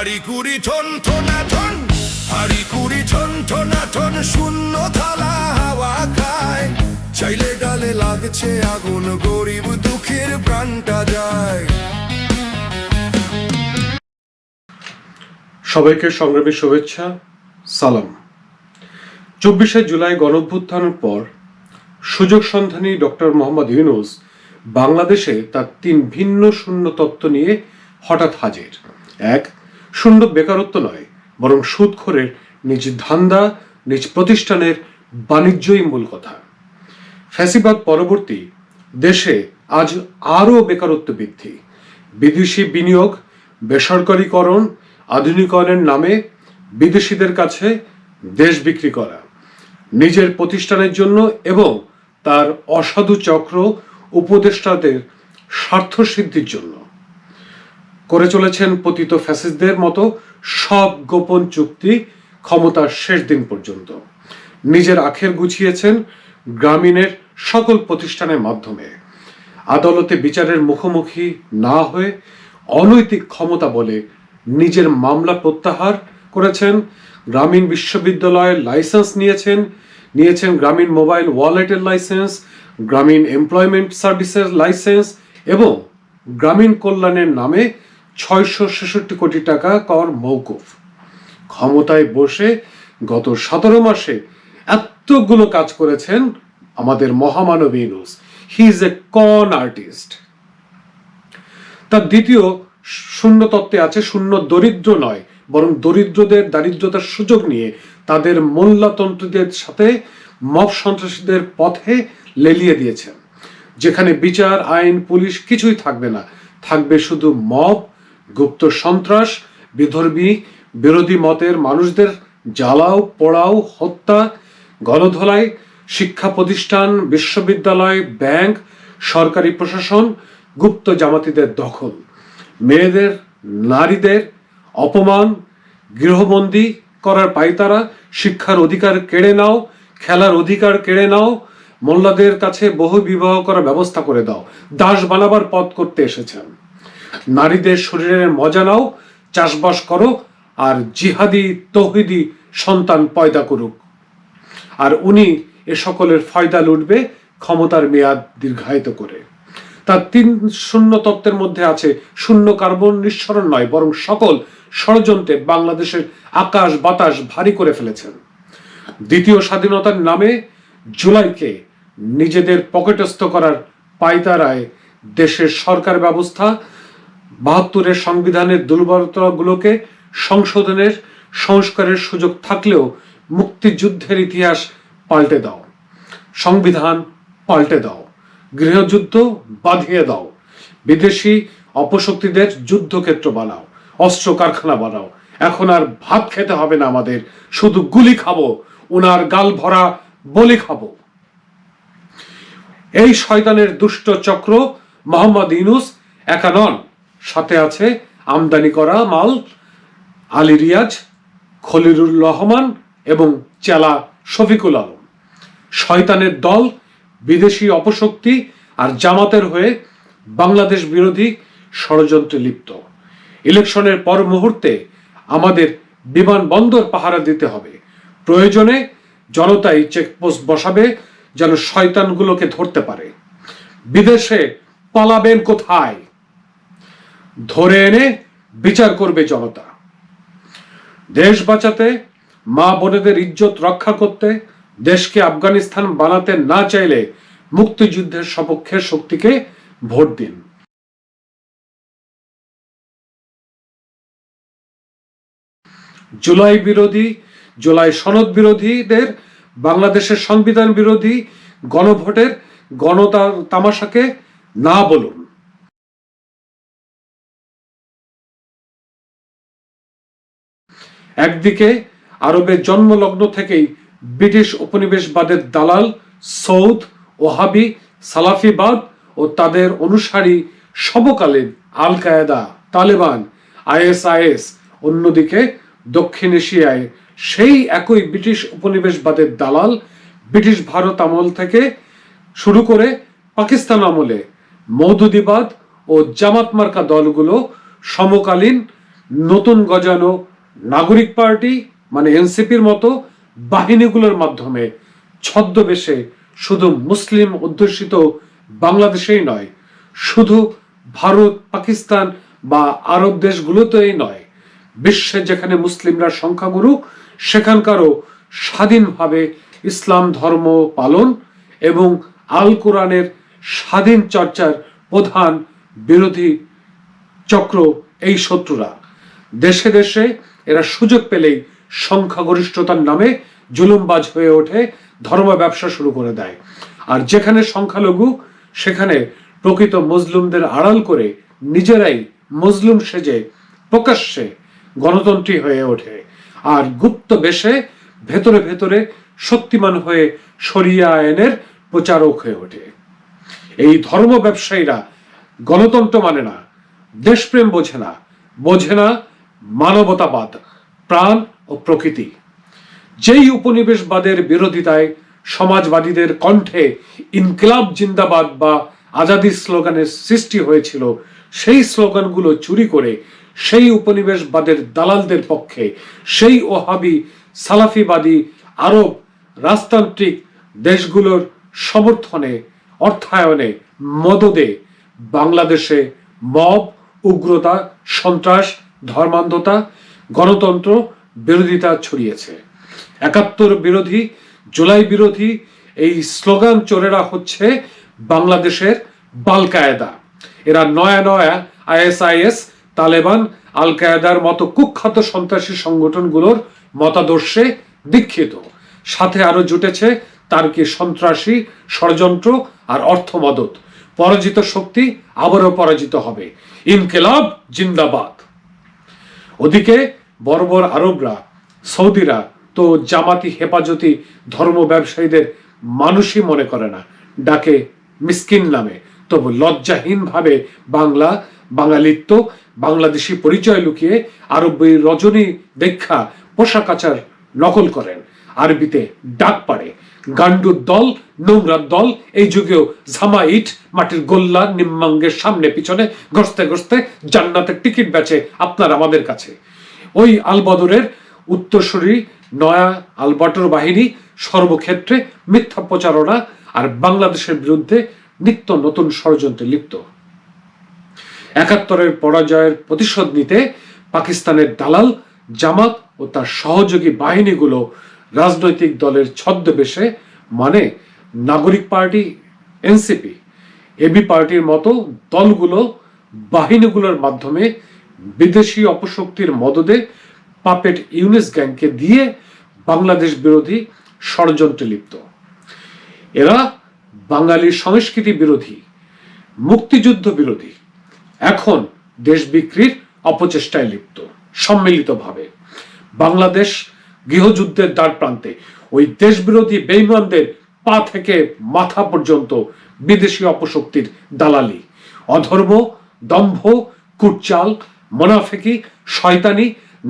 হাড়ি কুড়ি ঠন ঠোনা ঠন, হাড়ি কুড়ি ঠন ঠোনা ঠন, শূন্য থালা হাওয়া খায়। চাইলে গালে লাগছে আগুন, গরিব দুঃখের প্রাণটা যায়। সবাইকে সংগ্রামী শুভেচ্ছা, সালাম। 24শে জুলাই গণঅভ্যুত্থানের পর সুযোগ সন্ধানী ডক্টর মোহাম্মদ ইউনূস বাংলাদেশে তার 3 ভিন্ন শূন্য তত্ত্ব নিয়ে হঠাৎ হাজির। 1, শূন্য বেকারত্ব নয়, বরং সুদখোরের নিজ ধান্দা, নিজ প্রতিষ্ঠানের বাণিজ্যই মূল কথা। ফ্যাসিবাদ পরবর্তী দেশে আজ আরও বেকারত্ব বৃদ্ধি, বিদেশি বিনিয়োগ, বেসরকারীকরণ, আধুনিকরণের নামে বিদেশিদের কাছে দেশ বিক্রি করা, নিজের প্রতিষ্ঠানের জন্য এবং তার অসাধু চক্র উপদেষ্টাদের স্বার্থ সিদ্ধির জন্য করে চলেছেন পতিত ফ্যাসিস্টদের মতো সব গোপন চুক্তি ক্ষমতার শেষ দিন পর্যন্ত। নিজের আখের গুছিয়েছেন গ্রামীণের সকল প্রতিষ্ঠানের মাধ্যমে। আদালতে বিচারের মুখোমুখি না হয়ে অনৈতিক ক্ষমতা বলে নিজের মামলা প্রত্যাহার করেছেন। গ্রামীণ বিশ্ববিদ্যালয়ের লাইসেন্স নিয়েছেন গ্রামীণ মোবাইল ওয়ালেটের লাইসেন্স, গ্রামীণ এমপ্লয়মেন্ট সার্ভিসের লাইসেন্স এবং গ্রামীণ কল্যাণের নামে 666 কোটি টাকা কর মওকুফ। ক্ষমতায় বসে গত 17 মাসে এতগুলো কাজ করেছেন আমাদের মহামানব ইউনূস। হি ইজ এ কন আর্টিস্ট। তার দ্বিতীয় শূন্য তত্ত্বে আছে শূন্য দরিদ্র নয়, বরং দরিদ্রদের দারিদ্রতার সুযোগ নিয়ে তাদের মোল্লাতন্ত্রীদের সাথে মব সন্ত্রাসীদের পথে লেলিয়ে দিয়েছেন, যেখানে বিচার, আইন, পুলিশ কিছুই থাকবে না, থাকবে শুধু মব, গুপ্ত সন্ত্রাস, বিরোধী মতের মানুষদের জ্বালাও পোড়াও, হত্যা, গণধোলাই, শিক্ষা প্রতিষ্ঠান, বিশ্ববিদ্যালয়, ব্যাংক, সরকারি প্রশাসন, গুপ্ত জামাতিদের দখল, মেয়েদের, নারীদের অপমান, গৃহবন্দী করার পায়তারা, শিক্ষার অধিকার কেড়ে নাও, খেলার অধিকার কেড়ে নাও, মোল্লাদের কাছে বহু বিবাহ করার ব্যবস্থা করে দাও, দাস বানাবার পথ করতে এসেছেন। নারীদের শরীরের মজা নাও, চাষবাস করো, আর জিহাদি তৌহিদি সন্তান পয়দা করুক, আর উনি এ সকলের ফয়দা লুটবে ক্ষমতার মেয়াদ দীর্ঘায়িত করে। তার 3 শূন্য তত্ত্বের মধ্যে আছে শূন্য কার্বন নিঃসরণ নয়, বরং সকল ষড়যন্ত্রে বাংলাদেশের আকাশ বাতাস ভারী করে ফেলেছেন। দ্বিতীয় স্বাধীনতার নামে জুলাইকে নিজেদের পকেটস্থ করার পায়তারায় দেশের সরকার ব্যবস্থা, 72-এর সংবিধানের দুর্বলতাগুলোকে সংস্কারের সুযোগ থাকলেও মুক্তিযুদ্ধের ইতিহাস পাল্টে দাও, সংবিধান পাল্টে দাও, গৃহযুদ্ধ বাঁধিয়ে দাও, বিদেশি অপশক্তিদের যুদ্ধক্ষেত্র বানাও, অস্ত্র কারখানা বানাও। এখন আর ভাত খেতে হবে না আমাদের, শুধু গুলি খাবো, উনার গাল ভরা বলি খাবো। এই শয়তানের দুষ্ট চক্র মোহাম্মদ ইউনূস একা নন, সাথে আছে আমদানি করা মাল আলী রিয়াজ, খলিলুর রহমান এবং চেলা শফিকুল আলম। শয়তানের দল বিদেশি অপশক্তি আর জামাতের হয়ে বাংলাদেশ বিরোধী ষড়যন্ত্রে লিপ্ত। ইলেকশনের পর মুহূর্তে আমাদের বিমানবন্দর পাহারা দিতে হবে, প্রয়োজনে জনতাই চেকপোস্ট বসাবে যেন শয়তানগুলোকে ধরতে পারে। বিদেশে পালাবেন কোথায়? ধরে এনে বিচার করবে জনতা। দেশ বাঁচাতে, মা বোনেদের ইজ্জত রক্ষা করতে, দেশকে আফগানিস্তান বানাতে না চাইলে মুক্তিযুদ্ধের সপক্ষের শক্তিকে ভোট দিন। জুলাই সনদ বিরোধীদের, বাংলাদেশের সংবিধান বিরোধী গণভোটের তামাশাকে না বলুন। একদিকে আরবের জন্মলগ্ন থেকেই ব্রিটিশ উপনিবেশবাদের দালাল সৌদ, ওহাবি, সালাফিবাদ ও তাদের অনুসারী সমকালীন আল কায়েদা, তালেবান, ISIS, অন্যদিকে দক্ষিণ এশিয়ায় সেই একই ব্রিটিশ উপনিবেশবাদের দালাল ব্রিটিশ ভারত আমল থেকে শুরু করে পাকিস্তান আমলে মওদুদিবাদ ও জামাত মার্কা দলগুলো সমকালীন নতুন গজানো নাগরিক পার্টি মানে এনসিপির মতো বাহিনীগুলোর মাধ্যমে ছদ্মবেশে শুধু মুসলিম অধ্যুষিত বাংলাদেশেই নয়, শুধু ভারত, পাকিস্তান বা আরব দেশগুলোতেই নয়, বিশ্বে যেখানে মুসলিমরা সংখ্যাগুরু সেখানকারও স্বাধীনভাবে ইসলাম ধর্ম পালন এবং আল কোরআনের স্বাধীন চর্চার প্রধান বিরোধী চক্র এই শত্রুরা। দেশে দেশে এরা সুযোগ পেলেই সংখ্যাগরিষ্ঠতার নামে জুলুমবাজ হয়ে ওঠে, ধর্ম ব্যবসা শুরু করে দেয়। আর যেখানে সংখ্যালঘু সেখানে প্রকৃত মজলুমদের আড়াল করে নিজেরাই মজলুম সেজে প্রকাশ্যে গণতন্ত্রী হয়ে ওঠে, আর গুপ্ত বেশে ভেতরে ভেতরে শক্তিমান হয়ে শরিয়া আইনের প্রচারক হয়ে ওঠে। এই ধর্ম ব্যবসায়ীরা গণতন্ত্র মানে না, দেশপ্রেম বোঝে না মানবতাবাদ, প্রাণ ও প্রকৃতি। যেই উপনিবেশবাদের বিরোধিতায় সমাজবাদীদের কণ্ঠে ইনকিলাব জিন্দাবাদ বা আজাদি স্লোগানের সৃষ্টি হয়েছিল, সেই স্লোগানগুলো চুরি করে সেই উপনিবেশবাদের দালালদের পক্ষে, সেই ওহাবি সালাফিবাদী আরব রাজতান্ত্রিক দেশগুলোর সমর্থনে, অর্থায়নে, মদদে বাংলাদেশে মব, উগ্রতা, সন্ত্রাস, ধর্মান্ধতা, গণতন্ত্র বিরোধিতা ছড়িয়েছে। ৭১ বিরোধী, জুলাই বিরোধী এই স্লোগান চোরেরা হচ্ছে বাংলাদেশের বাল কায়দা। এরা নয়া নয়া ISIS, তালেবান, আল কায়দার মতো কুখ্যাত সন্ত্রাসী সংগঠনগুলোর মতাদর্শে দীক্ষিত, সাথে আরো জুটেছে তার কি সন্ত্রাসী ষড়যন্ত্র আর অর্থ মদত। পরাজিত শক্তি আবারও পরাজিত হবে, ইনকিলাব জিন্দাবাদ। ওদিকে বর্বর আরবরা, সৌদিরা তো জামাতি হেফাজতি ধর্ম ব্যবসায়ীদের মানুষই মনে করে না, ডাকে মিসকিন নামে। তবু লজ্জাহীনভাবে বাঙালিত্ব, বাংলাদেশি পরিচয় লুকিয়ে আরবী রজনী দেখা পোশাক আচার নকল করেন, আরবিতে ডাক পাড়ে। গান্ডুর দল, নোংরার দল এই যুগেও ঝামাইট মাটির গোল্লা নিম্নাঙ্গের সামনে পিছনে গড়তে গড়তে জান্নাতের টিকিট বেচে আপনার আমাদের কাছে। ওই আলবদরের উত্তরসূরি নয়া আলবাটর বাহিনী সর্বক্ষেত্রে মিথ্যা প্রচারণা আর বাংলাদেশের বিরুদ্ধে নিত্য নতুন ষড়যন্ত্রে লিপ্ত। ৭১ পরাজয়ের প্রতিশোধ নিতে পাকিস্তানের দালাল জামাত ও তার সহযোগী বাহিনীগুলো রাজনৈতিক দলের ছদ্মবেশে মানে নাগরিক পার্টি, এনসিপি, এবি পার্টির মতো দলগুলো বাহিনীগুলোর মাধ্যমে বিদেশি অপশক্তির মদদে পাপেট ইউনিস গ্যাংকে দিয়ে বাংলাদেশ বিরোধী ষড়যন্ত্রে লিপ্ত। এরা বাঙালি সংস্কৃতি বিরোধী, মুক্তিযুদ্ধ বিরোধী, এখন দেশ বিক্রির অপচেষ্টায় লিপ্ত। সম্মিলিতভাবে বাংলাদেশ গৃহযুদ্ধের দ্বার প্রান্তে, ওই দেশ বিরোধী বেঈমানদের পা থেকে মাথা পর্যন্ত বিদেশি অপশক্তির দালালি, অধর্ম, দম্ভ, কুটচাল, মোনাফেকি, শয়তানি,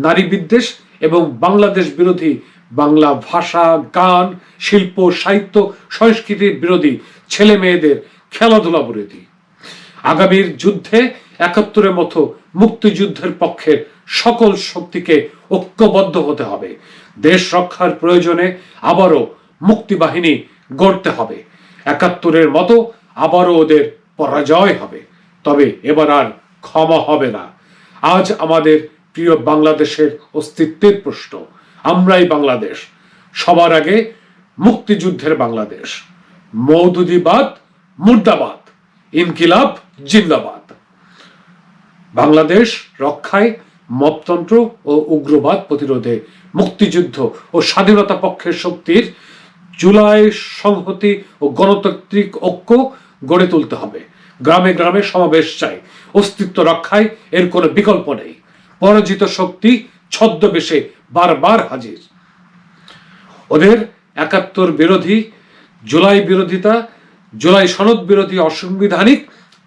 নারী বিদ্বেষ এবং বাংলাদেশ বিরোধী, বাংলা ভাষা, গান, শিল্প, সাহিত্য, সংস্কৃতির বিরোধী, ছেলে মেয়েদের খেলাধুলা বিরোধী। আগামীর যুদ্ধে ৭১ মতো মুক্তিযুদ্ধের পক্ষে সকল শক্তিকে ঐক্যবদ্ধ হতে হবে। দেশ রক্ষার প্রয়োজনে আবারও মুক্তিবাহিনী গড়তে হবে। ৭১ মতো আবারও ওদের পরাজয় হবে, তবে এবার আর ক্ষমা হবে না। আজ আমাদের প্রিয় বাংলাদেশের অস্তিত্বের প্রশ্ন। আমরাই বাংলাদেশ, সবার আগে মুক্তিযুদ্ধের বাংলাদেশ। মওদুদিবাদ মুর্দাবাদ, ইনকিলাব জিন্দাবাদ। বাংলাদেশ রক্ষায়, মবতন্ত্র ও উগ্রবাদ প্রতিরোধে, মুক্তিযুদ্ধ ও স্বাধীনতা পক্ষের শক্তির জুলাই সংহতি ও গণতান্ত্রিক ঐক্য গড়ে তুলতে হবে। গ্রামে গ্রামে সমাবেশ চাই। অস্তিত্ব রক্ষায় এর কোনো বিকল্প নেই। পরাজিত শক্তি ছদ্মবেশে বারবার হাজির। ওদের ৭১ বিরোধী, জুলাই বিরোধিতা, জুলাই সনদ বিরোধী অসাংবিধানিক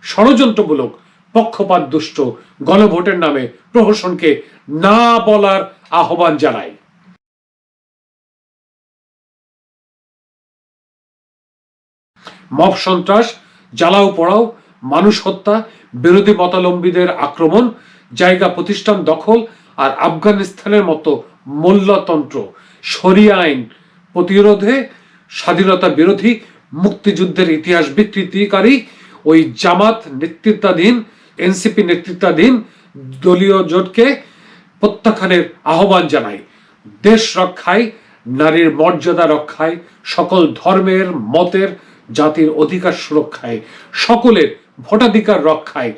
ষড়যন্ত্রমূলক পক্ষপাত দুষ্ট গণভোটের নামে প্রহসনকে না বলার আহ্বান জানাই। মব সন্ত্রাস, জ্বালাও পোড়াও, মানুষ হত্যা, বিরোধী মতাবলম্বীদের আক্রমণ, জায়গা প্রতিষ্ঠান দখল আর আফগানিস্তানের মতো মোল্লাতন্ত্র শরিয়া আইন প্রতিরোধে স্বাধীনতা বিরোধী মুক্তিযুদ্ধের ইতিহাস বিকৃতিকারী ওই জামাত নেতৃত্বাধীন এনসিপি নেতৃত্বাধীন দলীয় জোটকে প্রত্যাখ্যানের আহ্বান জানাই। দেশ রক্ষায়, নারীর মর্যাদা রক্ষায়, সকল ধর্মের মতের জাতির অধিকার সুরক্ষায়, সকলের ভোটাধিকার রক্ষায়,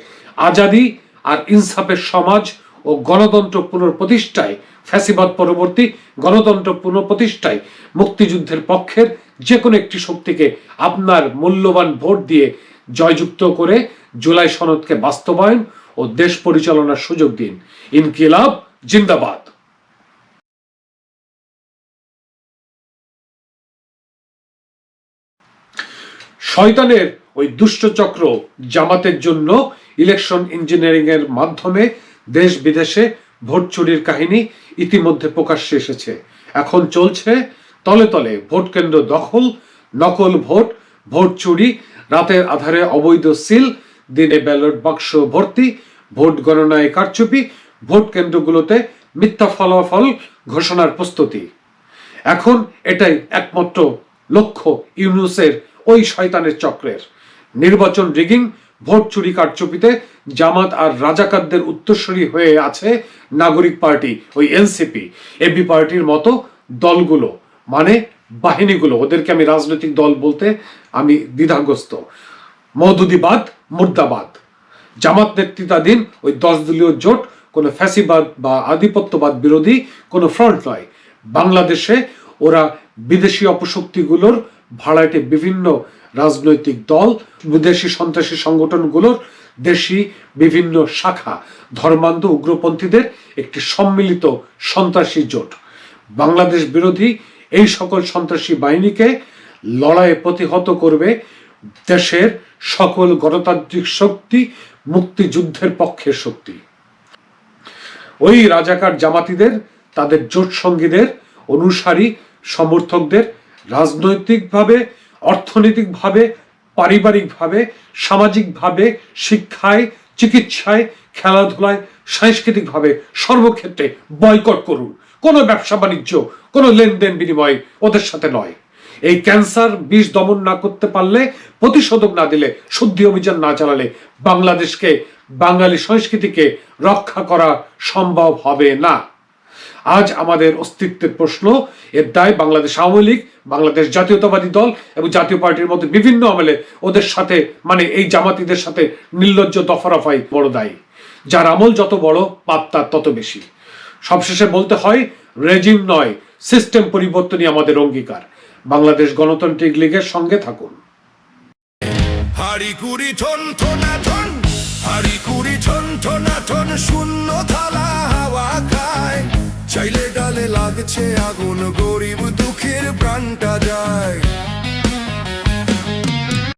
আজাদি আর ইনসাফের সমাজ ও গণতন্ত্র পুনঃপ্রতিষ্ঠায়, ফ্যাসিবাদ পরবর্তী গণতন্ত্র পুনঃপ্রতিষ্ঠায় মুক্তিযুদ্ধের পক্ষের যে কোনো একটি শক্তিকে আপনার মূল্যবান ভোট দিয়ে জয়যুক্ত করে জুলাই সনদকে বাস্তবায়ন ও দেশ পরিচালনার সুযোগ দিন। ইনকিলাব জিন্দাবাদ। শয়তানের ওই দুষ্ট চক্র জামাতের জন্য ইলেকশন ইঞ্জিনিয়ারিং এর মাধ্যমে দেশ বিদেশে ভোট চুরির কাহিনী ইতিমধ্যে প্রকাশ্যে এসেছে। এখন চলছে তলে তলে ভোট কেন্দ্র দখল, নকল ভোট, ভোট চুরি, রাতের আধারে অবৈধ সিল, দিনে ব্যালট বাক্স ভর্তি, ভোট গণনায় কারচুপি, ভোট কেন্দ্রগুলোতে মিথ্যা ফলাফল ঘোষণার প্রস্তুতি। এখন এটাই একমাত্র লক্ষ্য ইউনূসের ওই শয়তানের চক্রের। নির্বাচন রিগিং, ভোট চুরি কারচুপিতে জামাত আর রাজাকারদের উত্তরসূরি হয়ে আছে নাগরিক পার্টি, ওই এনসিপি, এবি পার্টির মতো দলগুলো, মানে বাহিনীগুলো। ওদেরকে আমি রাজনৈতিক দল বলতে আমি দ্বিধাগ্রস্ত। মওদুদিবাদ, মুর্দাবাদ। জামাত নেতৃত্বাধীন ওই 10 দলীয় জোট কোনো ফ্যাসিবাদ বা আধিপত্যবাদ বিরোধী কোনো ফ্রন্ট নয়। বাংলাদেশে ওরা বিদেশি অপশক্তিগুলোর ভাড়াটে বিভিন্ন রাজনৈতিক দল, বিদেশি সন্ত্রাসী সংগঠনগুলোর দেশি বিভিন্ন শাখা, ধর্মান্ধ উগ্রপন্থীদের একটি সম্মিলিত সন্ত্রাসী জোট। বাংলাদেশ বিরোধী এই সকল সন্ত্রাসী বাহিনীকে লড়াইয়ে প্রতিহত করবে দেশের সকল গণতান্ত্রিক শক্তি, মুক্তিযুদ্ধের পক্ষের শক্তি। ওই রাজাকার জামাতিদের, তাদের জোট সঙ্গীদের, অনুসারী সমর্থকদের রাজনৈতিকভাবে, অর্থনৈতিকভাবে, পারিবারিকভাবে, সামাজিকভাবে, শিক্ষায়, চিকিৎসায়, খেলাধুলায়, সাংস্কৃতিকভাবে সর্বক্ষেত্রে বয়কট করুন। কোনো ব্যবসা বাণিজ্য, কোনো লেনদেন বিনিময় ওদের সাথে নয়। এই ক্যান্সার বিষ দমন না করতে পারলে, প্রতিষেধক না দিলে, শুদ্ধি অভিযান না চালালে বাংলাদেশকে, বাঙালি সংস্কৃতিকে রক্ষা করা সম্ভব হবে না। আজ আমাদের অস্তিত্বের প্রশ্ন। এর দায় বাংলাদেশ আওয়ামী লীগ, বাংলাদেশ জাতীয়তাবাদী দল এবং জাতীয় পার্টির মধ্যে বিভিন্ন আমলে ওদের সাথে, মানে এই জামাতিদের সাথে নির্লজ্জ দফারফাই বড় দায়ী। যার আমল যত বড়, পাপ তার তত বেশি। সবশেষে বলতে হয়, রেজিম নয়, সিস্টেম পরিবর্তনই আমাদের অঙ্গীকার। বাংলাদেশ গণতান্ত্রিক লীগের সঙ্গে থাকুন। হাড়ি কুড়ি ঠন ঠোনা ঠন, হাড়ি কুড়ি ঠন ঠোনা ঠন, শূন্য থালা হাওয়া খায়। চাইলে ডালে লাগছে আগুন, গরিব দুঃখের প্রাণটা যায়।